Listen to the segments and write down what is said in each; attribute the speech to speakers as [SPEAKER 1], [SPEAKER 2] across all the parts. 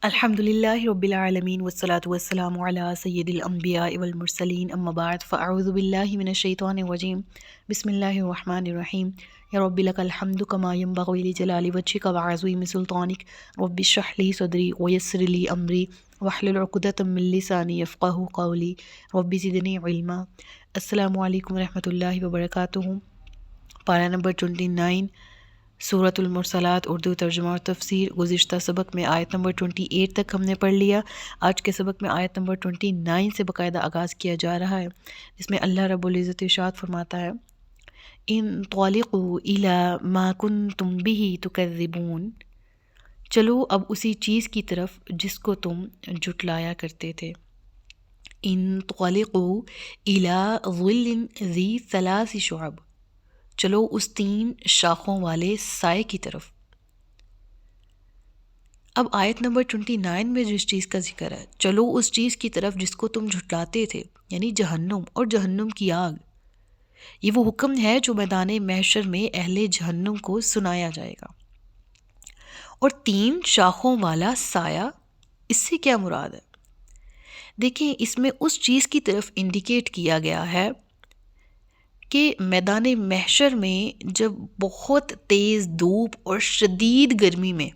[SPEAKER 1] الحمد للہ رب العالمین والصلاة والسلام علی سید الانبیاء والمرسلین اما بعد فاعوذ باللہ من الشیطان الرجیم بسم اللہ الرحمن الرحیم یا رب لک الحمد کما ینبغی لجلال وجہک وعظیم سلطانک رب اشرح لی صدری ویسر لی امری واحلل عقدۃ من لسانی یفقہوا قولی رب زدنی علما۔ السلام علیکم ورحمۃ اللہ وبرکاتہ۔ پارہ نمبر 29، سورۃ المرسلات، اردو ترجمہ اور تفسیر۔ گزشتہ سبق میں آیت نمبر 28 تک ہم نے پڑھ لیا۔ آج کے سبق میں آیت نمبر 29 سے باقاعدہ آغاز کیا جا رہا ہے، جس میں اللہ رب العزت ارشاد فرماتا ہے انطلقوا الی ما کنتم بہ تکذبون، چلو اب اسی چیز کی طرف جس کو تم جھٹلایا کرتے تھے۔ انطلقوا الی ظل ذی ثلاث شعب، چلو اس 3 شاخوں والے سائے کی طرف۔ اب آیت نمبر 29 میں جس چیز کا ذکر ہے، چلو اس چیز کی طرف جس کو تم جھٹلاتے تھے، یعنی جہنم اور جہنم کی آگ۔ یہ وہ حکم ہے جو میدان محشر میں اہل جہنم کو سنایا جائے گا۔ اور 3 شاخوں والا سایہ، اس سے کیا مراد ہے؟ دیکھیں، اس میں اس چیز کی طرف انڈیکیٹ کیا گیا ہے کہ میدان محشر میں جب بہت تیز دھوپ اور شدید گرمی میں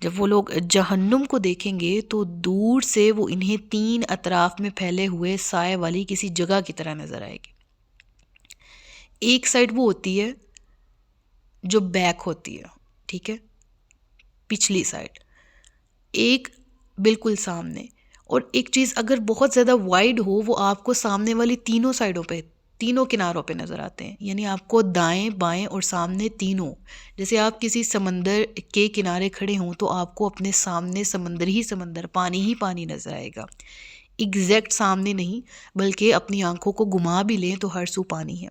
[SPEAKER 1] جب وہ لوگ جہنم کو دیکھیں گے تو دور سے وہ انہیں 3 اطراف میں پھیلے ہوئے سائے والی کسی جگہ کی طرح نظر آئے گی۔ ایک سائڈ وہ ہوتی ہے جو بیک ہوتی ہے، ٹھیک ہے، پچھلی سائڈ، ایک بالکل سامنے، اور ایک چیز اگر بہت زیادہ وائڈ ہو وہ آپ کو سامنے والی تینوں سائڈوں پہ، تینوں کناروں پہ نظر آتے ہیں، یعنی آپ کو دائیں بائیں اور سامنے تینوں، جیسے آپ کسی سمندر کے کنارے کھڑے ہوں تو آپ کو اپنے سامنے سمندر ہی سمندر، پانی ہی پانی نظر آئے گا، ایگزیکٹ سامنے نہیں، بلکہ اپنی آنکھوں کو گھما بھی لیں تو ہر سو پانی ہے۔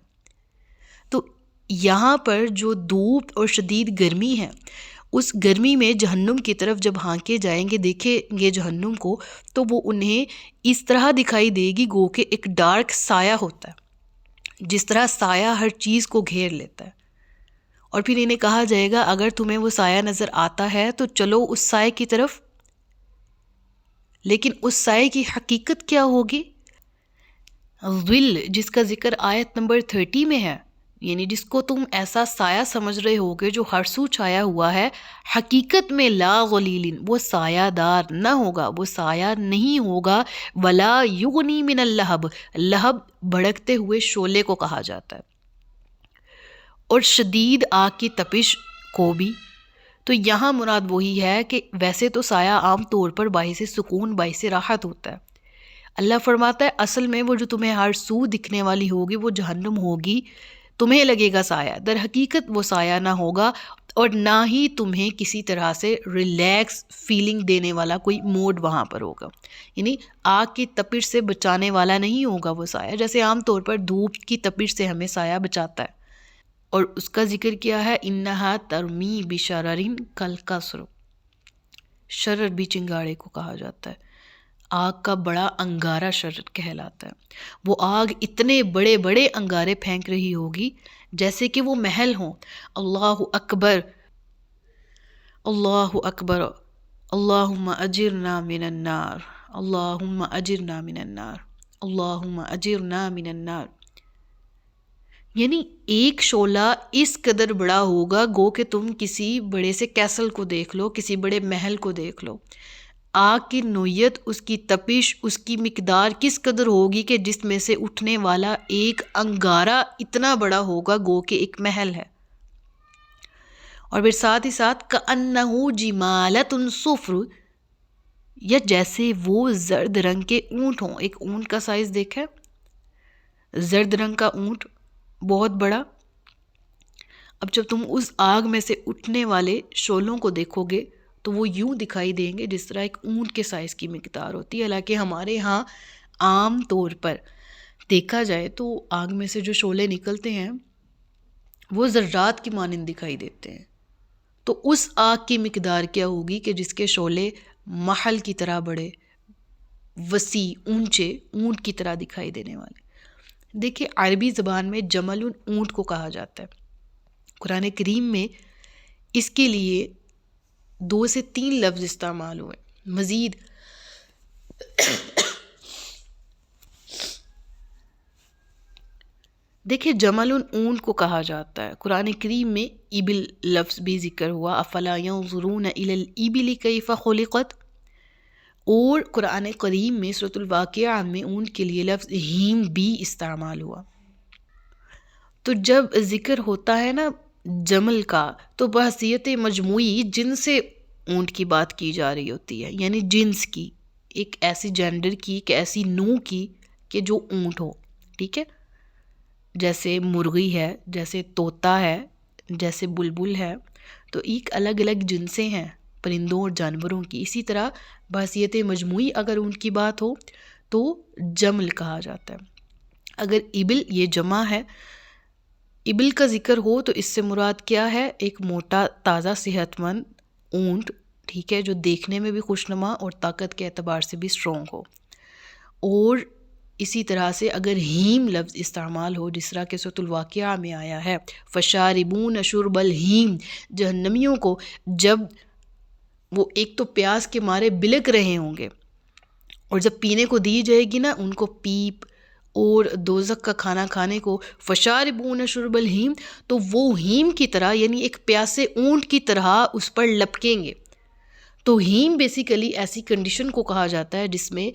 [SPEAKER 1] تو یہاں پر جو دھوپ اور شدید گرمی ہے، اس گرمی میں جہنم کی طرف جب ہانکے جائیں گے، دیکھیں گے جہنم کو، تو وہ انہیں اس طرح دکھائی دے گی گو کہ ایک ڈارک سایہ ہوتا ہے، جس طرح سایہ ہر چیز کو گھیر لیتا ہے۔ اور پھر انہیں کہا جائے گا اگر تمہیں وہ سایہ نظر آتا ہے تو چلو اس سائے کی طرف، لیکن اس سائے کی حقیقت کیا ہوگی؟ ظل، جس کا ذکر آیت نمبر 30 میں ہے، یعنی جس کو تم ایسا سایہ سمجھ رہے ہوگے جو ہر سو چھایا ہوا ہے، حقیقت میں لا غلیل، وہ سایہ دار نہ ہوگا، وہ سایہ نہیں ہوگا، ولا یغنی من اللہب، لہب بھڑکتے ہوئے شعلے کو کہا جاتا ہے، اور شدید آگ کی تپش کو بھی۔ تو یہاں مراد وہی ہے کہ ویسے تو سایہ عام طور پر باعث سکون، باعث راحت ہوتا ہے۔ اللہ فرماتا ہے اصل میں وہ جو تمہیں ہر سو دکھنے والی ہوگی وہ جہنم ہوگی، تمہیں لگے گا سایہ، در حقیقت وہ سایہ نہ ہوگا، اور نہ ہی تمہیں کسی طرح سے ریلیکس فیلنگ دینے والا کوئی موڈ وہاں پر ہوگا، یعنی آگ کی تپش سے بچانے والا نہیں ہوگا وہ سایہ، جیسے عام طور پر دھوپ کی تپش سے ہمیں سایہ بچاتا ہے۔ اور اس کا ذکر کیا ہے انہا ترمی بشرر کالقصر، شرر بھی چنگاڑے کو کہا جاتا ہے، آگ کا بڑا انگارہ شرر کہلاتا ہے۔ وہ آگ اتنے بڑے بڑے انگارے پھینک رہی ہوگی جیسے کہ وہ محل ہوں۔ اللہ اکبر، اللہ اکبر، اللہم اجرنا من النار، اللہم اجرنا من النار، اللہم اجرنا من النار، یعنی ایک شعلہ اس قدر بڑا ہوگا گو کہ تم کسی بڑے سے کیسل کو دیکھ لو، کسی بڑے محل کو دیکھ لو۔ آگ کی نوعیت، اس کی تپش، اس کی مقدار کس قدر ہوگی کہ جس میں سے اٹھنے والا ایک انگارہ اتنا بڑا ہوگا گو کہ ایک محل ہے۔ اور پھر ساتھ ہی ساتھ کأنہ جمالۃ صفر، یا جیسے وہ زرد رنگ کے اونٹ ہوں۔ ایک اونٹ کا سائز دیکھا ہے، زرد رنگ کا اونٹ، بہت بڑا۔ اب جب تم اس آگ میں سے اٹھنے والے شعلوں کو دیکھو گے تو وہ یوں دکھائی دیں گے جس طرح ایک اونٹ کے سائز کی مقدار ہوتی ہے۔ حالانکہ ہمارے ہاں عام طور پر دیکھا جائے تو آگ میں سے جو شعلے نکلتے ہیں وہ ذرات کی مانند دکھائی دیتے ہیں، تو اس آگ کی مقدار کیا ہوگی کہ جس کے شعلے محل کی طرح بڑے، وسیع، اونچے، اونٹ کی طرح دکھائی دینے والے۔ دیکھیں، عربی زبان میں جمل اونٹ کو کہا جاتا ہے۔ قرآن کریم میں اس کے لیے 2 سے 3 لفظ استعمال ہوئے. مزید دیکھیں جمل اونٹ کو کہا جاتا ہے. قرآن کریم میں ابل لفظ بھی ذکر ہوا، افلا ینظرون الی الابل کیف خلقت. اور قرآن کریم میں سورۃ الواقعہ میں اونٹ کے لیے لفظ ہیم بھی استعمال ہوا. تو جب ذکر ہوتا ہے نا جمل کا تو بحیثیت مجموعی جنس سے اونٹ کی بات کی جا رہی ہوتی ہے، یعنی جنس کی، ایک ایسی جینڈر کی، ایک ایسی نوع کی کہ جو اونٹ ہو. ٹھیک ہے، جیسے مرغی ہے، جیسے طوطا ہے، جیسے بلبل ہے، تو ایک الگ الگ جنسیں ہیں پرندوں اور جانوروں کی. اسی طرح بحیثیت مجموعی اگر اونٹ کی بات ہو تو جمل کہا جاتا ہے. اگر ابل یہ جمع ہے، ابل کا ذکر ہو تو اس سے مراد کیا ہے؟ ایک موٹا تازہ صحت مند اونٹ، ٹھیک ہے، جو دیکھنے میں بھی خوشنما اور طاقت کے اعتبار سے بھی اسٹرانگ ہو. اور اسی طرح سے اگر ہیم لفظ استعمال ہو جس طرح کہ سورۃ الواقعہ میں آیا ہے فشاربون شرب الہیم، جہنمیوں کو جب وہ ایک تو پیاس کے مارے بلک رہے ہوں گے اور جب پینے کو دی جائے گی نا ان کو پیپ اور دوزخ کا کھانا کھانے کو، فشاربون شرب الہیم، تو وہ ہیم کی طرح یعنی ایک پیاسے اونٹ کی طرح اس پر لپکیں گے. تو ہیم بیسیکلی ایسی کنڈیشن کو کہا جاتا ہے جس میں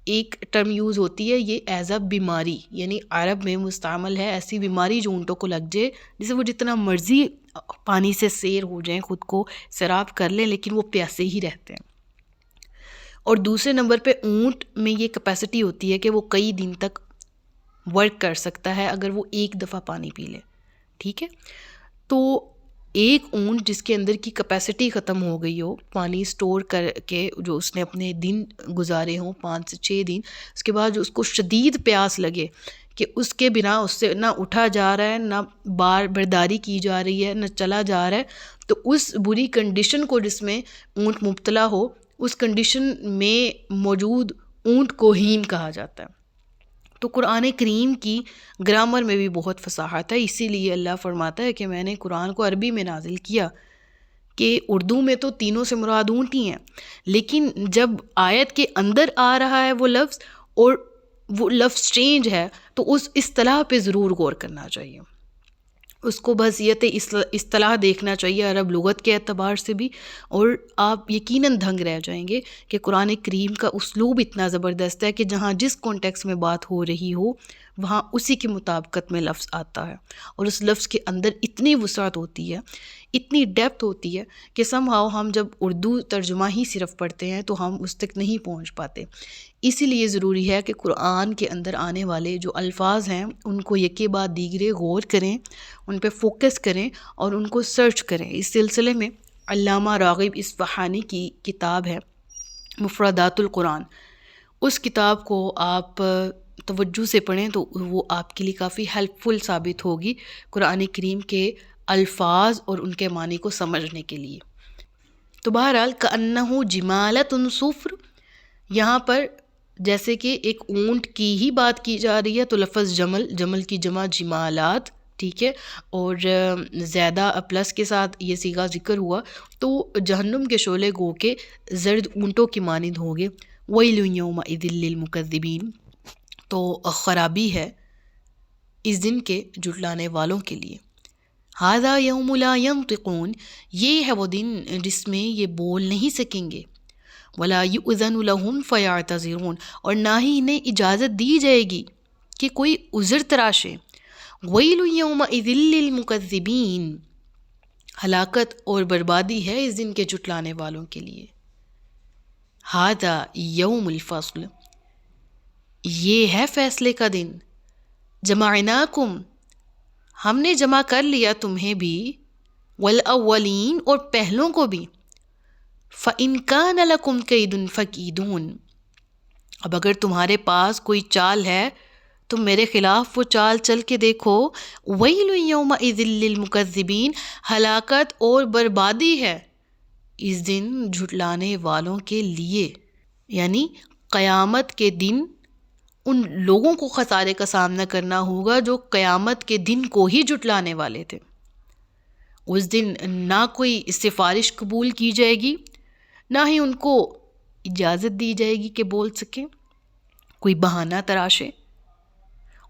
[SPEAKER 1] ایک ٹرم یوز ہوتی ہے یہ ایز اے بیماری، یعنی عرب میں مستعمل ہے ایسی بیماری جو اونٹوں کو لگ جائے، جسے وہ جتنا مرضی پانی سے سیر ہو جائیں، خود کو سیراب کر لیں، لیکن وہ پیاسے ہی رہتے ہیں. اور دوسرے نمبر پہ اونٹ میں یہ کیپیسٹی ہوتی ہے کہ وہ کئی دن تک ورک کر سکتا ہے اگر وہ ایک دفعہ پانی پی لے. ٹھیک ہے، تو ایک اونٹ جس کے اندر کی کیپیسٹی ختم ہو گئی ہو پانی سٹور کر کے، جو اس نے اپنے دن گزارے ہوں 5 سے 6 دن، اس کے بعد جو اس کو شدید پیاس لگے کہ اس کے بنا اس سے نہ اٹھا جا رہا ہے، نہ بار برداری کی جا رہی ہے، نہ چلا جا رہا ہے، تو اس بری کنڈیشن کو جس میں اونٹ مبتلا ہو، اس کنڈیشن میں موجود اونٹ کو ہیم کہا جاتا ہے. تو قرآن کریم کی گرامر میں بھی بہت فصاحت ہے، اسی لیے اللہ فرماتا ہے کہ میں نے قرآن کو عربی میں نازل کیا، کہ اردو میں تو تینوں سے مراد اونٹ ہی ہیں، لیکن جب آیت کے اندر آ رہا ہے وہ لفظ اور وہ لفظ چینج ہے تو اس اصطلاح پہ ضرور غور کرنا چاہیے، اس کو بحیثیت اصطلاح دیکھنا چاہیے عرب لغت کے اعتبار سے بھی. اور آپ یقیناً دھنگ رہ جائیں گے کہ قرآن کریم کا اسلوب اتنا زبردست ہے کہ جہاں جس کانٹیکس میں بات ہو رہی ہو وہاں اسی کی مطابقت میں لفظ آتا ہے، اور اس لفظ کے اندر اتنی وسعت ہوتی ہے، اتنی ڈیپتھ ہوتی ہے کہ somehow ہم جب اردو ترجمہ ہی صرف پڑھتے ہیں تو ہم اس تک نہیں پہنچ پاتے. اسی لیے ضروری ہے کہ قرآن کے اندر آنے والے جو الفاظ ہیں ان کو یکے بعد دیگرے غور کریں، ان پہ فوکس کریں اور ان کو سرچ کریں. اس سلسلے میں علامہ راغب اصفہانی کی کتاب ہے مفردات القرآن، اس کتاب کو آپ توجہ سے پڑھیں تو وہ آپ کے لیے کافی ہیلپ فل ثابت ہوگی قرآن کریم کے الفاظ اور ان کے معنی کو سمجھنے کے لیے. تو بہرحال کأنہ جمالۃ صفر، یہاں پر جیسے کہ ایک اونٹ کی ہی بات کی جا رہی ہے تو لفظ جمل، جمل کی جمع جمالات، ٹھیک ہے، اور زیادہ پلس کے ساتھ یہ صیغہ ذکر ہوا تو جہنم کے شعلے گو کے زرد اونٹوں کی مانند ہوں گے. ویل یومئذ للمکذبین، تو خرابی ہے اس دن کے جھٹلانے والوں کے لیے. ھذا یوم لا ینطقون، یہ ہے وہ دن جس میں یہ بول نہیں سکیں گے. ولا یؤذن لہم فیعتذرون، اور نہ ہی انہیں اجازت دی جائے گی کہ کوئی عذر تراشے. ویل یومئذ للمکذبین، ہلاکت اور بربادی ہے اس دن کے جھٹلانے والوں کے لیے. ھذا یوم الفصل، یہ ہے فیصلے کا دن. جمعناکم، ہم نے جمع کر لیا تمہیں بھی، والاولین، اور پہلوں کو بھی. فَإِن كَانَ لَكُمْ كَيْدٌ فَكِيدُونِ، اب اگر تمہارے پاس کوئی چال ہے تو میرے خلاف وہ چال چل کے دیکھو. وَيْلٌ يَوْمَئِذٍ لِّلْمُكَذِّبِينَ، ہلاکت اور بربادی ہے اس دن جھٹلانے والوں کے لیے. یعنی قیامت کے دن ان لوگوں کو خسارے کا سامنا کرنا ہوگا جو قیامت کے دن کو ہی جھٹلانے والے تھے. اس دن نہ کوئی سفارش قبول کی جائے گی، نہ ہی ان کو اجازت دی جائے گی کہ بول سکیں، کوئی بہانہ تراشے،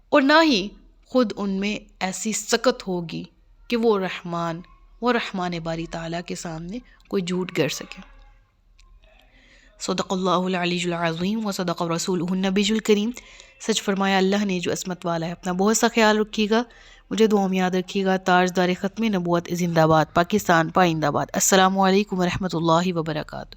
[SPEAKER 1] اور نہ ہی خود ان میں ایسی سکت ہوگی کہ وہ رحمان باری تعالیٰ کے سامنے کوئی جھوٹ گر سکے۔ صدق اللہ العلی العظیم و صدق رسولہ النبی الکریم۔ سچ فرمایا اللہ نے جو عصمت والا ہے۔ اپنا بہت سا خیال رکھیے گا، مجھے دعا میں یاد رکھیے گا۔ تاجدار ختم نبوت زندہ باد، پاکستان پائندہ باد۔ السلام علیکم ورحمۃ اللہ وبرکاتہ۔